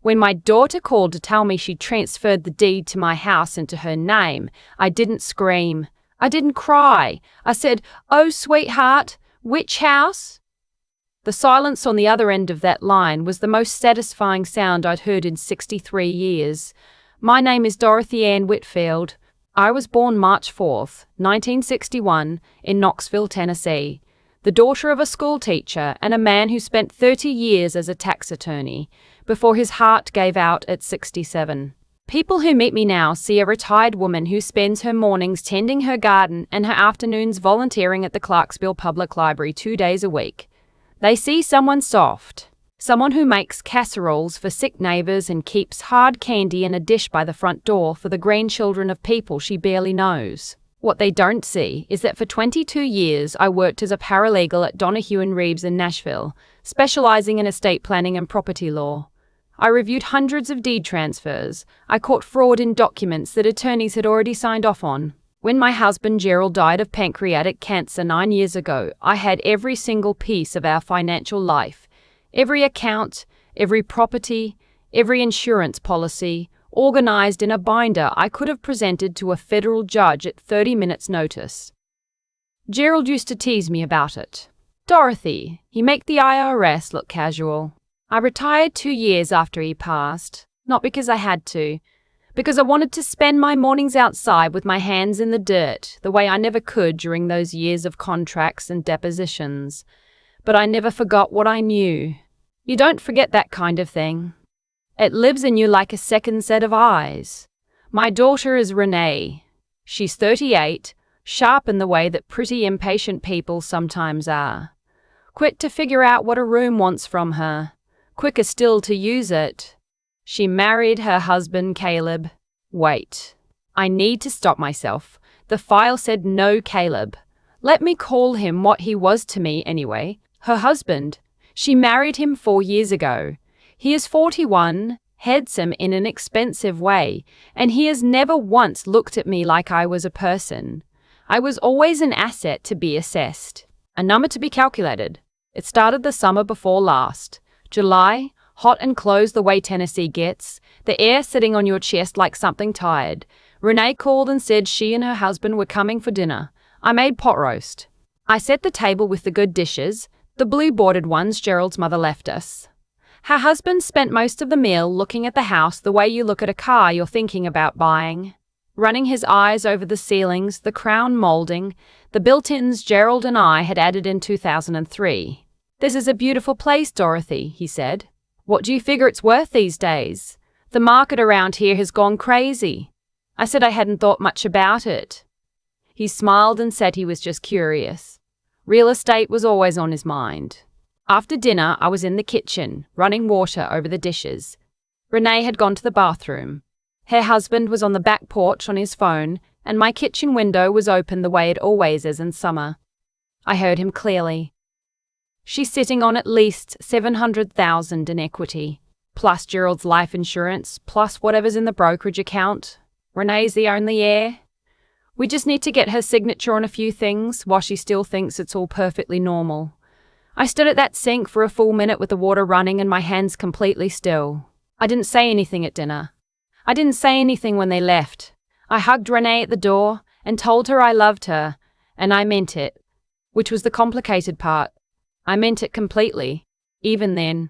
When my daughter called to tell me she transferred the deed to my house into her name, I didn't scream. I didn't cry. I said, "Oh, sweetheart, which house?" The silence on the other end of that line was the most satisfying sound I'd heard in 63 years. My name is Dorothy Ann Whitfield. I was born March 4th, 1961, in Knoxville, Tennessee, the daughter of a school teacher and a man who spent 30 years as a tax attorney before his heart gave out at 67. People who meet me now see a retired woman who spends her mornings tending her garden and her afternoons volunteering at the Clarksville Public Library 2 days a week. They see someone soft, someone who makes casseroles for sick neighbors and keeps hard candy in a dish by the front door for the grandchildren of people she barely knows. What they don't see is that for 22 years I worked as a paralegal at Donahue and Reeves in Nashville, specializing in estate planning and property law. I reviewed hundreds of deed transfers. I caught fraud in documents that attorneys had already signed off on. When my husband Gerald died of pancreatic cancer 9 years ago, I had every single piece of our financial life, every account, every property, every insurance policy, organized in a binder I could have presented to a federal judge at 30 minutes' notice. Gerald used to tease me about it. "Dorothy, you make the IRS look casual." I retired 2 years after he passed, not because I had to, because I wanted to spend my mornings outside with my hands in the dirt, the way I never could during those years of contracts and depositions. But I never forgot what I knew. You don't forget that kind of thing. It lives in you like a second set of eyes. My daughter is Renee. She's 38, sharp in the way that pretty impatient people sometimes are. Quick to figure out what a room wants from her. Quicker still to use it. She married her husband, Caleb. Wait. I need to stop myself. The file said no Caleb. Let me call him what he was to me anyway. Her husband. She married him 4 years ago. He is 41, handsome in an expensive way, and he has never once looked at me like I was a person. I was always an asset to be assessed, a number to be calculated. It started the summer before last. July, hot and closed the way Tennessee gets, the air sitting on your chest like something tired. Renee called and said she and her husband were coming for dinner. I made pot roast. I set the table with the good dishes, the blue-bordered ones Gerald's mother left us. Her husband spent most of the meal looking at the house the way you look at a car you're thinking about buying, running his eyes over the ceilings, the crown molding, the built-ins Gerald and I had added in 2003. "This is a beautiful place, Dorothy," he said. "What do you figure it's worth these days? The market around here has gone crazy." I said I hadn't thought much about it. He smiled and said he was just curious. Real estate was always on his mind. After dinner, I was in the kitchen, running water over the dishes. Renee had gone to the bathroom. Her husband was on the back porch on his phone, and my kitchen window was open the way it always is in summer. I heard him clearly. "She's sitting on at least $700,000 in equity, plus Gerald's life insurance, plus whatever's in the brokerage account. Renee's the only heir. We just need to get her signature on a few things while she still thinks it's all perfectly normal." I stood at that sink for a full minute with the water running and my hands completely still. I didn't say anything at dinner. I didn't say anything when they left. I hugged Renee at the door and told her I loved her, and I meant it, which was the complicated part. I meant it completely, even then.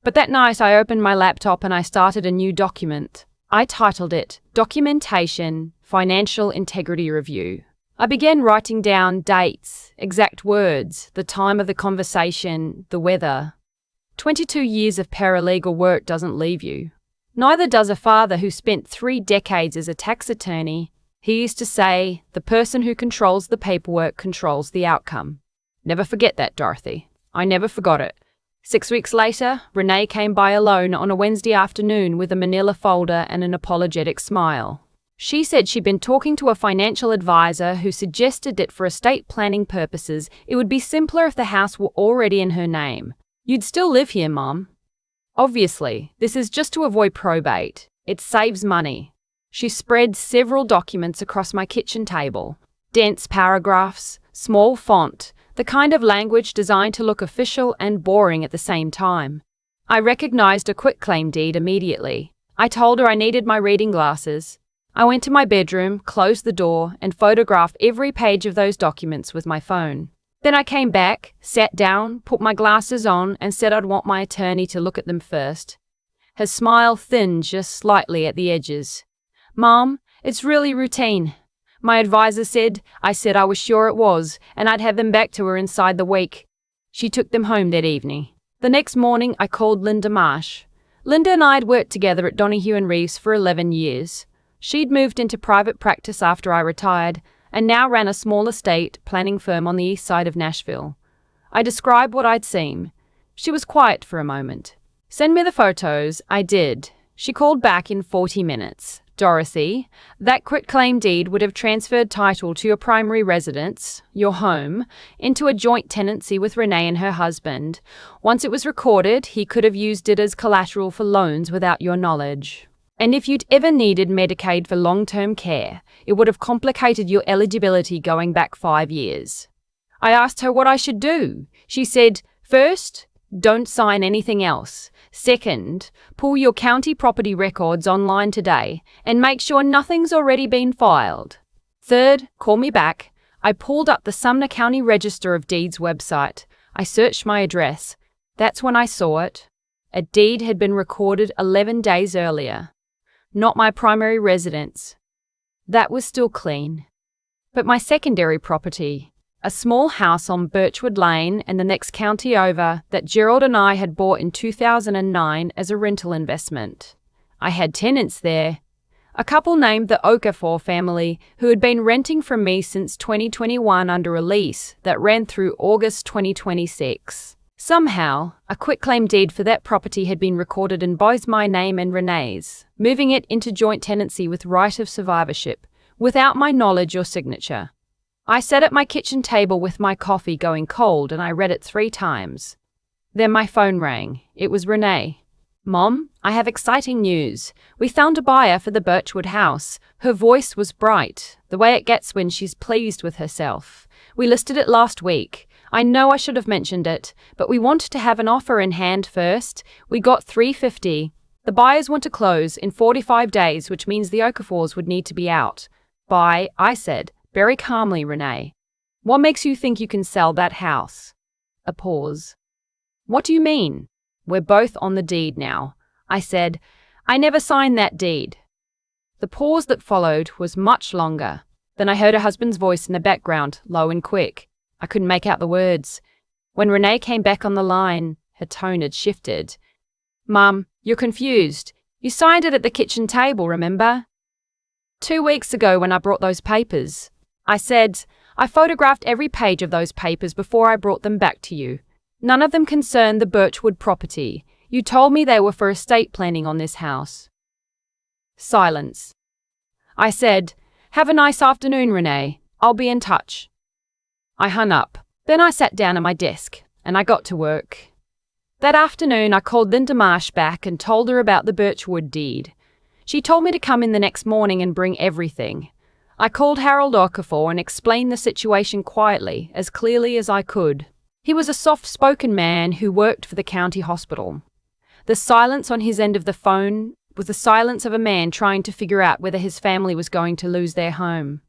But that night I opened my laptop and I started a new document. I titled it Documentation Financial Integrity Review. I began writing down dates, exact words, the time of the conversation, the weather. 22 years of paralegal work doesn't leave you. Neither does a father who spent 3 decades as a tax attorney. He used to say, "The person who controls the paperwork controls the outcome." Never forget that, Dorothy. I never forgot it. 6 weeks later, Renee came by alone on a Wednesday afternoon with a manila folder and an apologetic smile. She said she'd been talking to a financial advisor who suggested that for estate planning purposes, it would be simpler if the house were already in her name. "You'd still live here, Mom." Obviously, this is just to avoid probate. It saves money. She spread several documents across my kitchen table. Dense paragraphs, small font, the kind of language designed to look official and boring at the same time. I recognized a quitclaim deed immediately. I told her I needed my reading glasses. I went to my bedroom, closed the door, and photographed every page of those documents with my phone. Then I came back, sat down, put my glasses on, and said I'd want my attorney to look at them first. Her smile thinned just slightly at the edges. "Mom, it's really routine. My advisor said I was sure it was, and I'd have them back to her inside the week." She took them home that evening. The next morning, I called Linda Marsh. Linda and I had worked together at Donahue and Reeves for 11 years. She'd moved into private practice after I retired, and now ran a small estate planning firm on the east side of Nashville. I described what I'd seen. She was quiet for a moment. "Send me the photos." I did. She called back in 40 minutes. "Dorothy, that quitclaim deed would have transferred title to your primary residence, your home, into a joint tenancy with Renee and her husband. Once it was recorded, he could have used it as collateral for loans without your knowledge. And if you'd ever needed Medicaid for long-term care, it would have complicated your eligibility going back 5 years." I asked her what I should do. She said, "First, don't sign anything else. Second, pull your county property records online today and make sure nothing's already been filed. Third, call me back." I pulled up the Sumner County Register of Deeds website. I searched my address. That's when I saw it. A deed had been recorded 11 days earlier. Not my primary residence. That was still clean. But my secondary property, a small house on Birchwood Lane and the next county over that Gerald and I had bought in 2009 as a rental investment. I had tenants there. A couple named the Okafor family who had been renting from me since 2021 under a lease that ran through August 2026. Somehow, a quitclaim deed for that property had been recorded in both my name and Renee's, moving it into joint tenancy with right of survivorship, without my knowledge or signature. I sat at my kitchen table with my coffee going cold and I read it 3 times. Then my phone rang. It was Renee. "Mom, I have exciting news. We found a buyer for the Birchwood house." Her voice was bright, the way it gets when she's pleased with herself. "We listed it last week. I know I should have mentioned it, but we wanted to have an offer in hand first. We got $350. The buyers want to close in 45 days, which means the Okafors would need to be out by," I said, very calmly, "Renee, what makes you think you can sell that house?" A pause. "What do you mean?" "We're both on the deed now." I said, "I never signed that deed." The pause that followed was much longer. Then I heard her husband's voice in the background, low and quick. I couldn't make out the words. When Renee came back on the line, her tone had shifted. "Mum, you're confused. You signed it at the kitchen table, remember? 2 weeks ago when I brought those papers." I said, "I photographed every page of those papers before I brought them back to you. None of them concerned the Birchwood property. You told me they were for estate planning on this house." Silence. I said, "Have a nice afternoon, Renee. I'll be in touch." I hung up. Then I sat down at my desk, and I got to work. That afternoon I called Linda Marsh back and told her about the Birchwood deed. She told me to come in the next morning and bring everything. I called Harold Okafor and explained the situation quietly, as clearly as I could. He was a soft-spoken man who worked for the county hospital. The silence on his end of the phone was the silence of a man trying to figure out whether his family was going to lose their home.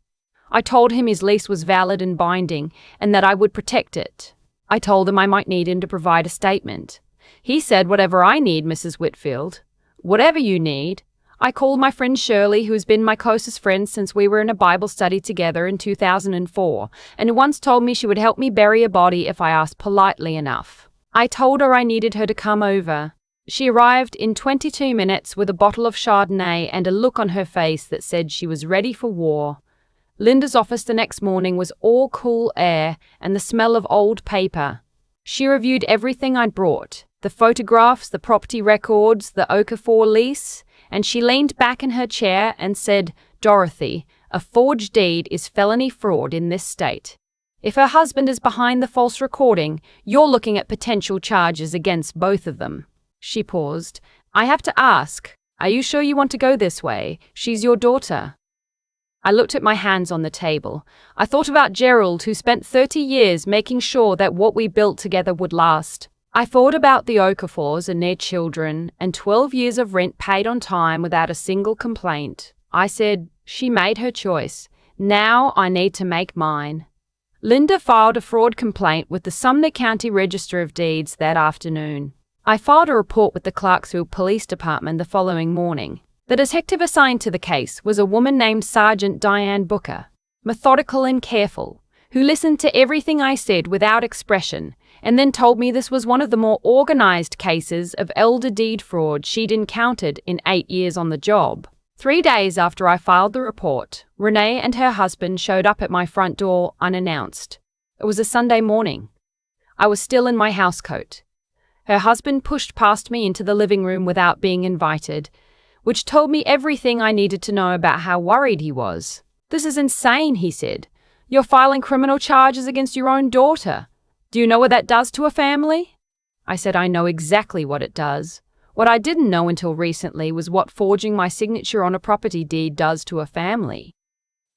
I told him his lease was valid and binding, and that I would protect it. I told him I might need him to provide a statement. He said, "Whatever I need, Mrs. Whitfield." "Whatever you need." I called my friend Shirley, who has been my closest friend since we were in a Bible study together in 2004, and who once told me she would help me bury a body if I asked politely enough. I told her I needed her to come over. She arrived in 22 minutes with a bottle of Chardonnay and a look on her face that said she was ready for war. Linda's office the next morning was all cool air and the smell of old paper. She reviewed everything I'd brought, the photographs, the property records, the Okafor lease, and she leaned back in her chair and said, "Dorothy, a forged deed is felony fraud in this state. If her husband is behind the false recording, you're looking at potential charges against both of them." She paused. "I have to ask, are you sure you want to go this way? She's your daughter." I looked at my hands on the table. I thought about Gerald, who spent 30 years making sure that what we built together would last. I thought about the Okafors and their children and 12 years of rent paid on time without a single complaint. I said, she made her choice. Now I need to make mine. Linda filed a fraud complaint with the Sumner County Register of Deeds that afternoon. I filed a report with the Clarksville Police Department the following morning. The detective assigned to the case was a woman named Sergeant Diane Booker, methodical and careful, who listened to everything I said without expression, and then told me this was one of the more organized cases of elder deed fraud she'd encountered in 8 years on the job. 3 days after I filed the report, Renee and her husband showed up at my front door unannounced. It was a Sunday morning. I was still in my housecoat. Her husband pushed past me into the living room without being invited, which told me everything I needed to know about how worried he was. "This is insane," he said. "You're filing criminal charges against your own daughter. Do you know what that does to a family?" I said, "I know exactly what it does. What I didn't know until recently was what forging my signature on a property deed does to a family."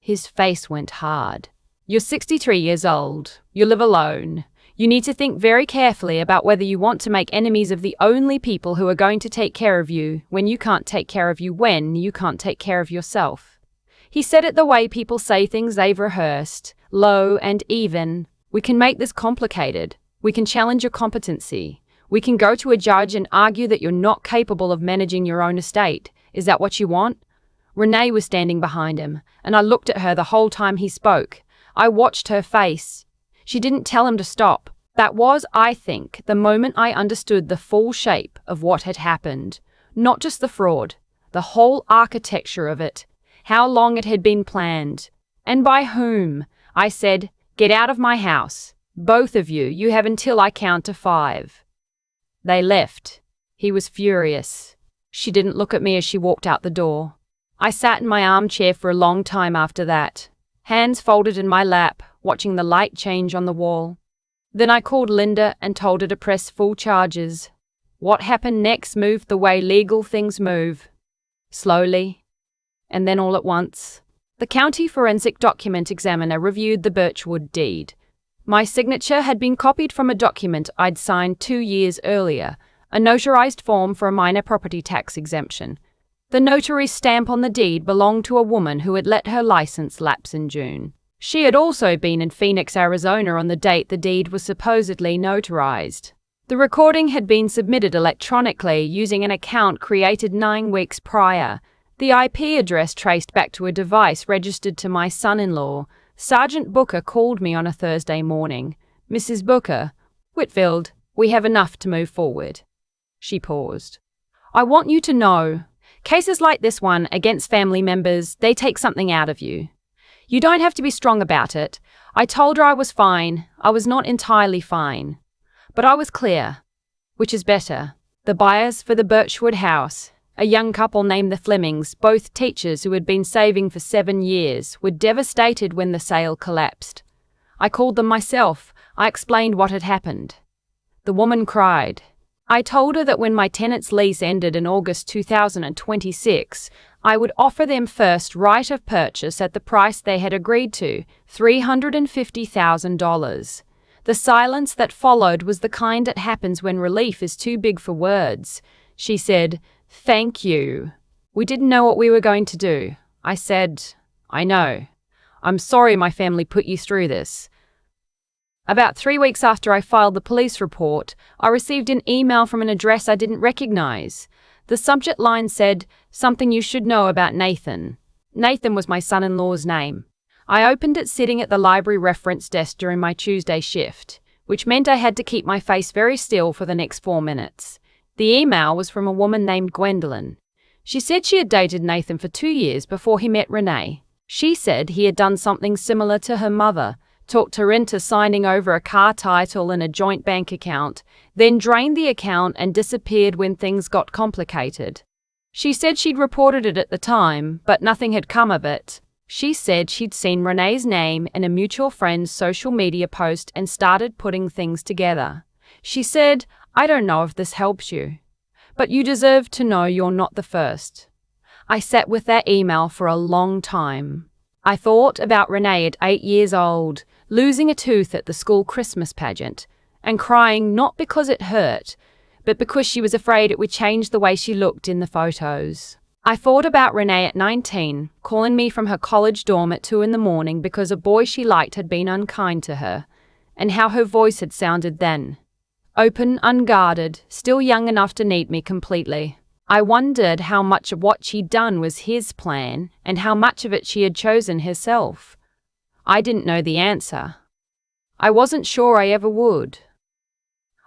His face went hard. "You're 63 years old. You live alone. You need to think very carefully about whether you want to make enemies of the only people who are going to take care of you when you can't take care of you when you can't take care of yourself." He said it the way people say things they've rehearsed, low and even. "We can make this complicated. We can challenge your competency. We can go to a judge and argue that you're not capable of managing your own estate. Is that what you want?" Renee was standing behind him, and I looked at her the whole time he spoke. I watched her face. She didn't tell him to stop. That was, I think, the moment I understood the full shape of what had happened. Not just the fraud, the whole architecture of it, how long it had been planned, and by whom. I said, "Get out of my house. Both of you. You have until I count to 5. They left. He was furious. She didn't look at me as she walked out the door. I sat in my armchair for a long time after that, hands folded in my lap, watching the light change on the wall. Then I called Linda and told her to press full charges. What happened next moved the way legal things move. Slowly, and then all at once. The county forensic document examiner reviewed the Birchwood deed. My signature had been copied from a document I'd signed 2 years earlier, a notarized form for a minor property tax exemption. The notary's stamp on the deed belonged to a woman who had let her license lapse in June. She had also been in Phoenix, Arizona on the date the deed was supposedly notarized. The recording had been submitted electronically using an account created 9 weeks prior. The IP address traced back to a device registered to my son-in-law. Sergeant Booker called me on a Thursday morning. "Mrs. Booker, Whitfield, we have enough to move forward." She paused. "I want you to know, cases like this one against family members, they take something out of you. You don't have to be strong about it. I told her I was fine. I was not entirely fine. But I was clear, which is better. The buyers for the Birchwood house, a young couple named the Flemings, both teachers who had been saving for 7 years, were devastated when the sale collapsed. I called them myself. I explained what had happened. The woman cried. I told her that when my tenant's lease ended in August 2026, I would offer them first right of purchase at the price they had agreed to, $350,000. The silence that followed was the kind that happens when relief is too big for words. She said, "Thank you. We didn't know what we were going to do." I said, "I know. I'm sorry my family put you through this." About 3 weeks after I filed the police report, I received an email from an address I didn't recognize. The subject line said, "Something you should know about Nathan." Nathan was my son-in-law's name. I opened it sitting at the library reference desk during my Tuesday shift, which meant I had to keep my face very still for the next 4 minutes. The email was from a woman named Gwendolyn. She said she had dated Nathan for 2 years before he met Renee. She said he had done something similar to her mother, talked her into signing over a car title and a joint bank account, then drained the account and disappeared when things got complicated. She said she'd reported it at the time, but nothing had come of it. She said she'd seen Renee's name in a mutual friend's social media post and started putting things together. She said, "I don't know if this helps you, but you deserve to know you're not the first." I sat with that email for a long time. I thought about Renee at 8 years old, losing a tooth at the school Christmas pageant, and crying not because it hurt, but because she was afraid it would change the way she looked in the photos. I thought about Renee at 19, calling me from her college dorm at 2 in the morning because a boy she liked had been unkind to her, and how her voice had sounded then. Open, unguarded, still young enough to need me completely. I wondered how much of what she'd done was his plan, and how much of it she had chosen herself. I didn't know the answer. I wasn't sure I ever would.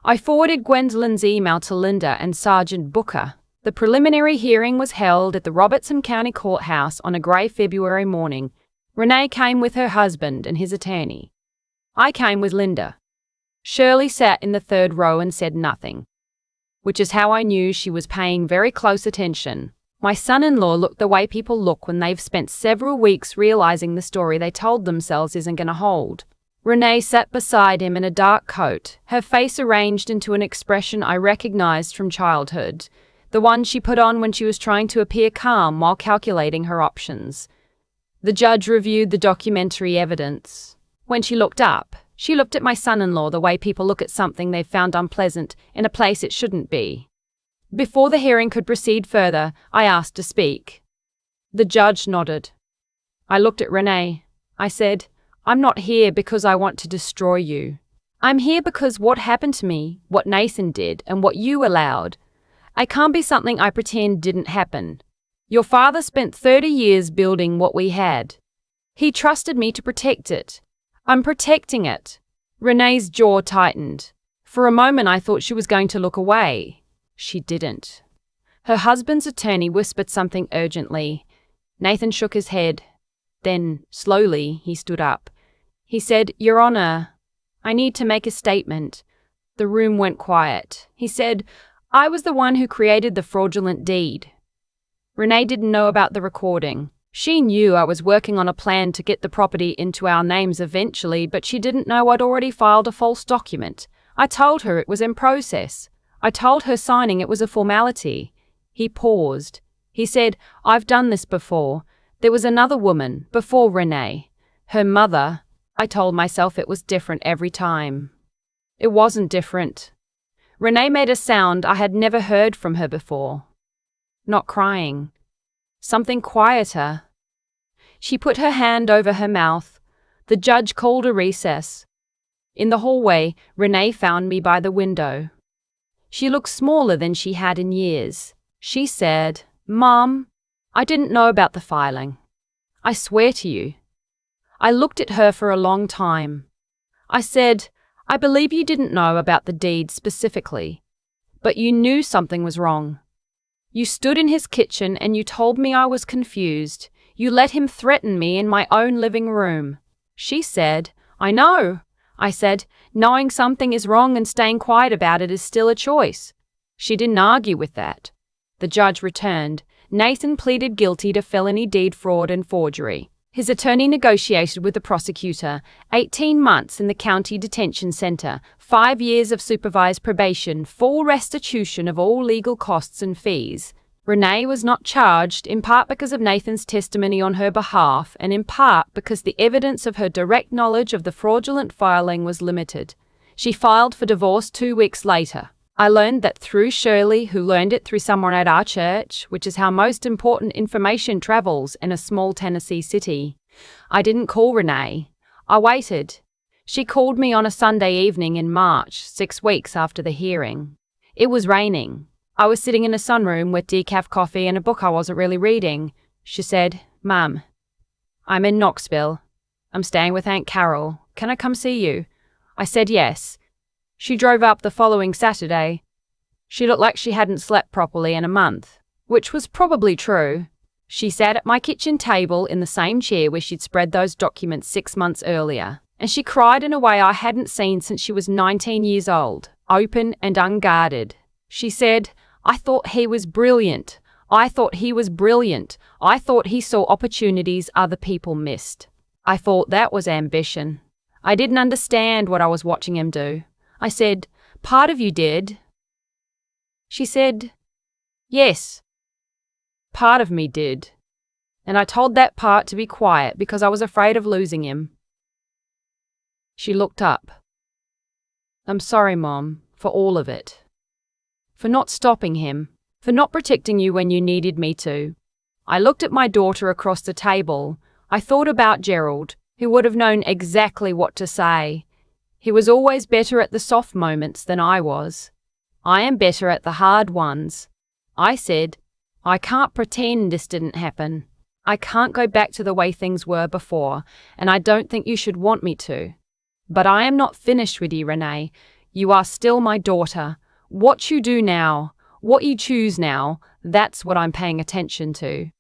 I forwarded Gwendolyn's email to Linda and Sergeant Booker. The preliminary hearing was held at the Robertson County Courthouse on a grey February morning. Renee came with her husband and his attorney. I came with Linda. Shirley sat in the third row and said nothing, which is how I knew she was paying very close attention. My son-in-law looked the way people look when they've spent several weeks realizing the story they told themselves isn't going to hold. Renee sat beside him in a dark coat, her face arranged into an expression I recognized from childhood, the one she put on when she was trying to appear calm while calculating her options. The judge reviewed the documentary evidence. When she looked up, she looked at my son-in-law the way people look at something they've found unpleasant in a place it shouldn't be. Before the hearing could proceed further, I asked to speak. The judge nodded. I looked at Renee. I said, "I'm not here because I want to destroy you. I'm here because what happened to me, what Nathan did, and what you allowed, it can't be something I pretend didn't happen. Your father spent 30 years building what we had. He trusted me to protect it. I'm protecting it." Renee's jaw tightened. For a moment I thought she was going to look away. She didn't. Her husband's attorney whispered something urgently. Nathan shook his head. Then, slowly, he stood up. He said, "Your Honor, I need to make a statement." The room went quiet. He said, "I was the one who created the fraudulent deed." Renee didn't know about the recording. She knew I was working on a plan to get the property into our names eventually, but she didn't know I'd already filed a false document. I told her it was in process. I told her signing it was a formality. He paused. He said, "I've done this before. There was another woman, before Renee. Her mother." I told myself it was different every time. It wasn't different. Renee made a sound I had never heard from her before. Not crying. Something quieter. She put her hand over her mouth. The judge called a recess. In the hallway, Renee found me by the window. She looked smaller than she had in years. She said, "Mom, I didn't know about the filing. I swear to you." I looked at her for a long time. I said, "I believe you didn't know about the deed specifically, but you knew something was wrong. You stood in his kitchen and you told me I was confused. You let him threaten me in my own living room." She said, "I know." I said, "Knowing something is wrong and staying quiet about it is still a choice." She didn't argue with that. The judge returned. Nathan pleaded guilty to felony deed fraud and forgery. His attorney negotiated with the prosecutor 18 months in the county detention center, 5 years of supervised probation, full restitution of all legal costs and fees. Renee was not charged, in part because of Nathan's testimony on her behalf, and in part because the evidence of her direct knowledge of the fraudulent filing was limited. She filed for divorce 2 weeks later. I learned that through Shirley, who learned it through someone at our church, which is how most important information travels in a small Tennessee city. I didn't call Renee. I waited. She called me on a Sunday evening in March, 6 weeks after the hearing. It was raining. I was sitting in a sunroom with decaf coffee and a book I wasn't really reading. She said, "Mum, I'm in Knoxville. I'm staying with Aunt Carol. Can I come see you?" I said yes. She drove up the following Saturday. She looked like she hadn't slept properly in a month, which was probably true. She sat at my kitchen table in the same chair where she'd spread those documents 6 months earlier, and she cried in a way I hadn't seen since she was 19 years old, open and unguarded. She said, "I thought he was brilliant. I thought he was brilliant. I thought he saw opportunities other people missed. I thought that was ambition. I didn't understand what I was watching him do." I said, "Part of you did." She said, "Yes, part of me did." And I told that part to be quiet because I was afraid of losing him. She looked up. I'm sorry, Mom, for all of it. For not stopping him. For not protecting you when you needed me to. I looked at my daughter across the table. I thought about Gerald, who would have known exactly what to say. He was always better at the soft moments than I was. I am better at the hard ones. I said, I can't pretend this didn't happen. I can't go back to the way things were before, and I don't think you should want me to. But I am not finished with you, Renee. You are still my daughter. What you do now, what you choose now, that's what I'm paying attention to.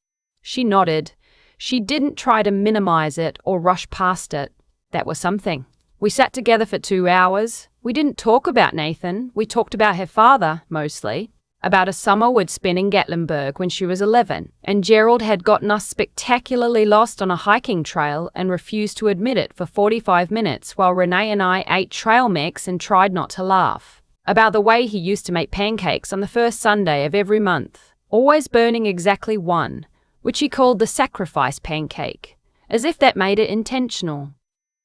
She nodded. She didn't try to minimize it or rush past it. That was something. We sat together for 2 hours. We didn't talk about Nathan. We talked about her father, mostly. About a summer we'd spent in Gatlinburg when she was 11, and Gerald had gotten us spectacularly lost on a hiking trail and refused to admit it for 45 minutes while Renee and I ate trail mix and tried not to laugh. About the way he used to make pancakes on the first Sunday of every month, always burning exactly one, which he called the sacrifice pancake, as if that made it intentional.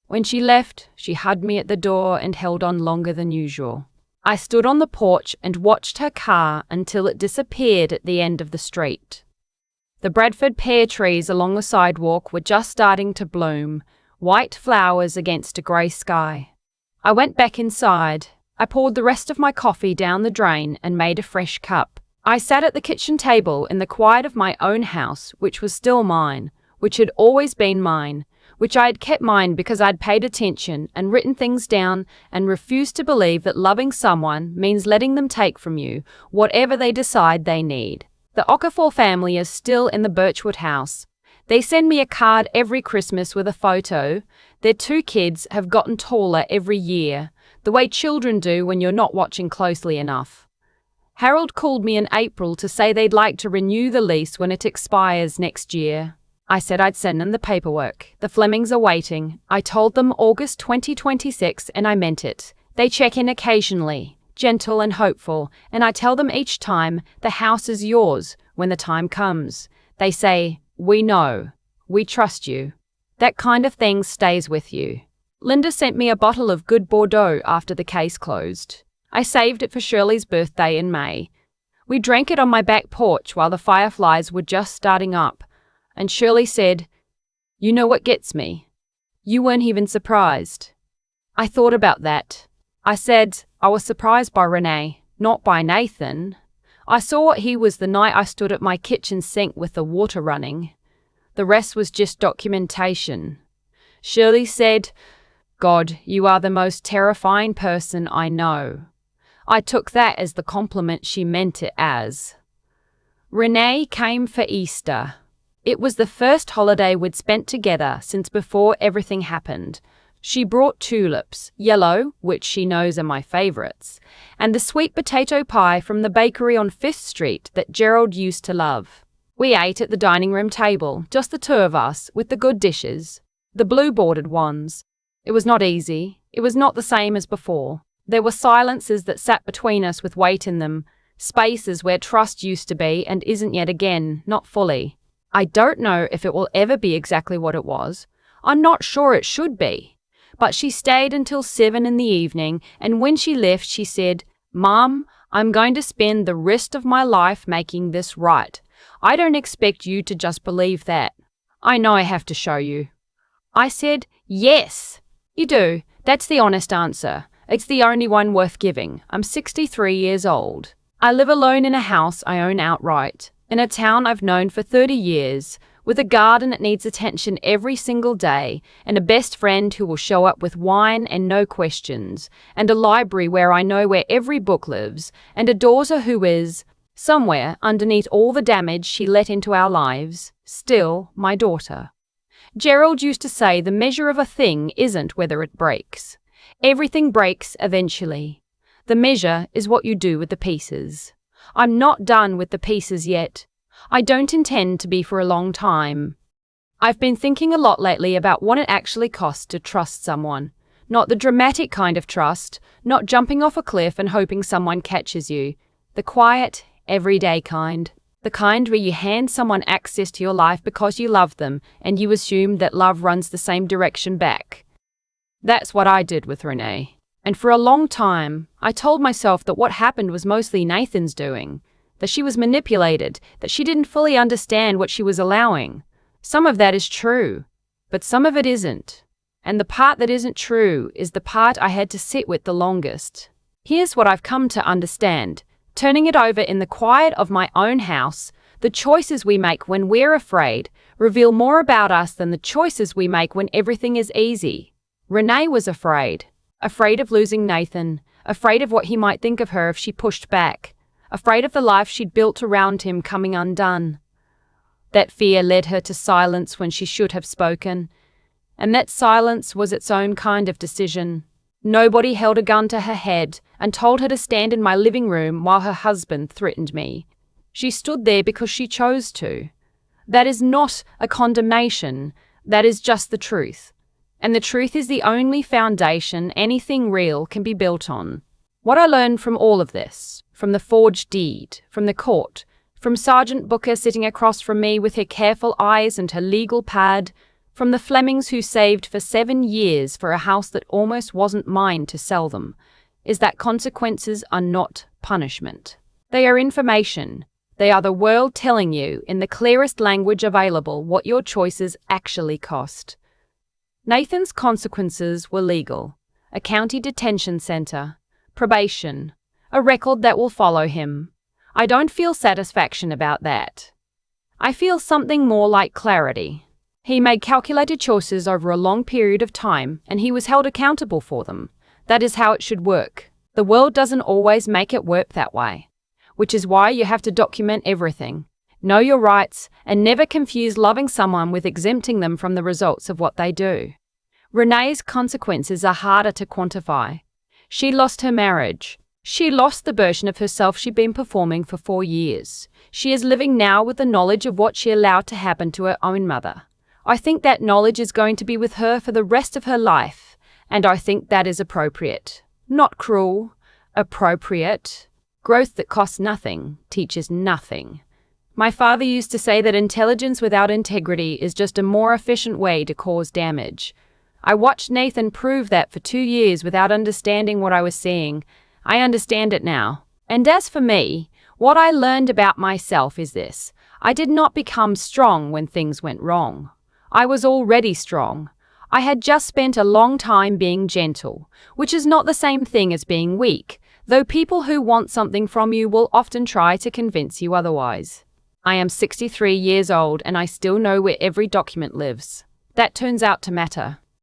When she left, she hugged me at the door and held on longer than usual. I stood on the porch and watched her car until it disappeared at the end of the street. The Bradford pear trees along the sidewalk were just starting to bloom, white flowers against a grey sky. I went back inside. I poured the rest of my coffee down the drain and made a fresh cup. I sat at the kitchen table in the quiet of my own house, which was still mine, which had always been mine, which I had kept mine because I'd paid attention and written things down and refused to believe that loving someone means letting them take from you whatever they decide they need. The Okafor family is still in the Birchwood house. They send me a card every Christmas with a photo. Their 2 kids have gotten taller every year, the way children do when you're not watching closely enough. Harold called me in April to say they'd like to renew the lease when it expires next year. I said I'd send them the paperwork. The Flemings are waiting. I told them August 2026 and I meant it. They check in occasionally, gentle and hopeful, and I tell them each time, the house is yours when the time comes. They say, we know. We trust you. That kind of thing stays with you. Linda sent me a bottle of good Bordeaux after the case closed. I saved it for Shirley's birthday in May. We drank it on my back porch while the fireflies were just starting up. And Shirley said, you know what gets me? You weren't even surprised. I thought about that. I said I was surprised by Renee, not by Nathan. I saw what he was the night I stood at my kitchen sink with the water running. The rest was just documentation. Shirley said, God, you are the most terrifying person I know. I took that as the compliment she meant it as. Renee came for Easter. It was the first holiday we'd spent together since before everything happened. She brought tulips, yellow, which she knows are my favourites, and the sweet potato pie from the bakery on 5th Street that Gerald used to love. We ate at the dining room table, just the 2 of us, with the good dishes, the blue-bordered ones. It was not easy. It was not the same as before. There were silences that sat between us with weight in them, spaces where trust used to be and isn't yet again, not fully. I don't know if it will ever be exactly what it was. I'm not sure it should be. But she stayed until 7 in the evening, and when she left, she said, Mom, I'm going to spend the rest of my life making this right. I don't expect you to just believe that. I know I have to show you. I said, yes, you do. That's the honest answer. It's the only one worth giving. I'm 63 years old. I live alone in a house I own outright. In a town I've known for 30 years, with a garden that needs attention every single day, and a best friend who will show up with wine and no questions, and a library where I know where every book lives, and a daughter who is, somewhere underneath all the damage she let into our lives, still my daughter. Gerald used to say the measure of a thing isn't whether it breaks. Everything breaks eventually. The measure is what you do with the pieces. I'm not done with the pieces yet. I don't intend to be for a long time. I've been thinking a lot lately about what it actually costs to trust someone. Not the dramatic kind of trust, not jumping off a cliff and hoping someone catches you. The quiet, everyday kind. The kind where you hand someone access to your life because you love them and you assume that love runs the same direction back. That's what I did with Renee. And for a long time, I told myself that what happened was mostly Nathan's doing, that she was manipulated, that she didn't fully understand what she was allowing. Some of that is true, but some of it isn't. And the part that isn't true is the part I had to sit with the longest. Here's what I've come to understand. Turning it over in the quiet of my own house, the choices we make when we're afraid reveal more about us than the choices we make when everything is easy. Renee was afraid of losing Nathan, afraid of what he might think of her if she pushed back, afraid of the life she'd built around him coming undone. That fear led her to silence when she should have spoken, and that silence was its own kind of decision. Nobody held a gun to her head and told her to stand in my living room while her husband threatened me. She stood there because she chose to. That is not a condemnation, that is just the truth. And the truth is the only foundation anything real can be built on. What I learned from all of this, from the forged deed, from the court, from Sergeant Booker sitting across from me with her careful eyes and her legal pad, from the Flemings who saved for 7 years for a house that almost wasn't mine to sell them, is that consequences are not punishment. They are information. They are the world telling you, in the clearest language available, what your choices actually cost. Nathan's consequences were legal: a county detention center, probation, a record that will follow him. I don't feel satisfaction about that. I feel something more like clarity. He made calculated choices over a long period of time, and he was held accountable for them. That is how it should work. The world doesn't always make it work that way, which is why you have to document everything, know your rights, and never confuse loving someone with exempting them from the results of what they do. Renee's consequences are harder to quantify. She lost her marriage. She lost the version of herself she'd been performing for 4 years. She is living now with the knowledge of what she allowed to happen to her own mother. I think that knowledge is going to be with her for the rest of her life, and I think that is appropriate. Not cruel, appropriate. Growth that costs nothing teaches nothing. My father used to say that intelligence without integrity is just a more efficient way to cause damage. I watched Nathan prove that for 2 years without understanding what I was seeing. I understand it now. And as for me, what I learned about myself is this: I did not become strong when things went wrong. I was already strong. I had just spent a long time being gentle, which is not the same thing as being weak, though people who want something from you will often try to convince you otherwise. I am 63 years old and I still know where every document lives. That turns out to matter.